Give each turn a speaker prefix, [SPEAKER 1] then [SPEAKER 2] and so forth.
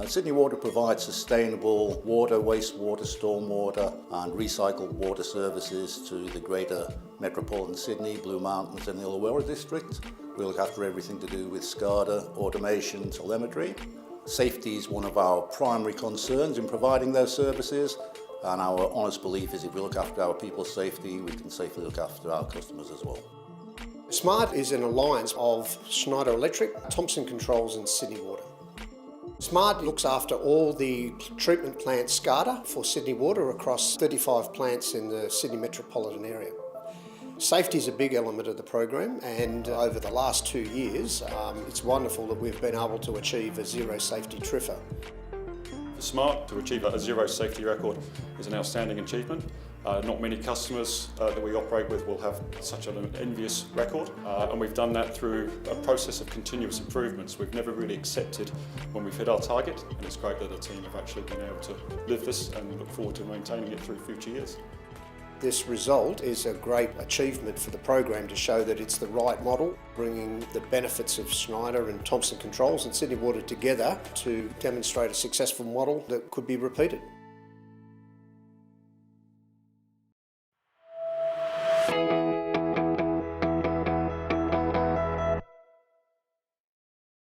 [SPEAKER 1] Sydney Water provides sustainable water, wastewater, stormwater and recycled water services to the greater metropolitan Sydney, Blue Mountains and Illawarra district. We look after everything to do with SCADA, automation, telemetry. Safety is one of our primary concerns in providing those services, and our honest belief is if we look after our people's safety, we can safely look after our customers as well.
[SPEAKER 2] SMART is an alliance of Schneider Electric, Thomson Controls and Sydney Water. SMART looks after all the treatment plant SCADA for Sydney Water across 35 plants in the Sydney metropolitan area. Safety is a big element of the program, and over the last 2 years it's wonderful that we've been able to achieve a zero safety TRIFR.
[SPEAKER 3] For SMART to achieve a zero safety record is an outstanding achievement. Not many customers that we operate with will have such an envious record, and we've done that through a process of continuous improvements. We've never really accepted when we've hit our target, and it's great that the team have actually been able to live this and look forward to maintaining it through future years.
[SPEAKER 2] This result is a great achievement for the program to show that it's the right model, bringing the benefits of Schneider and Thomson Controls and Sydney Water together to demonstrate a successful model that could be repeated.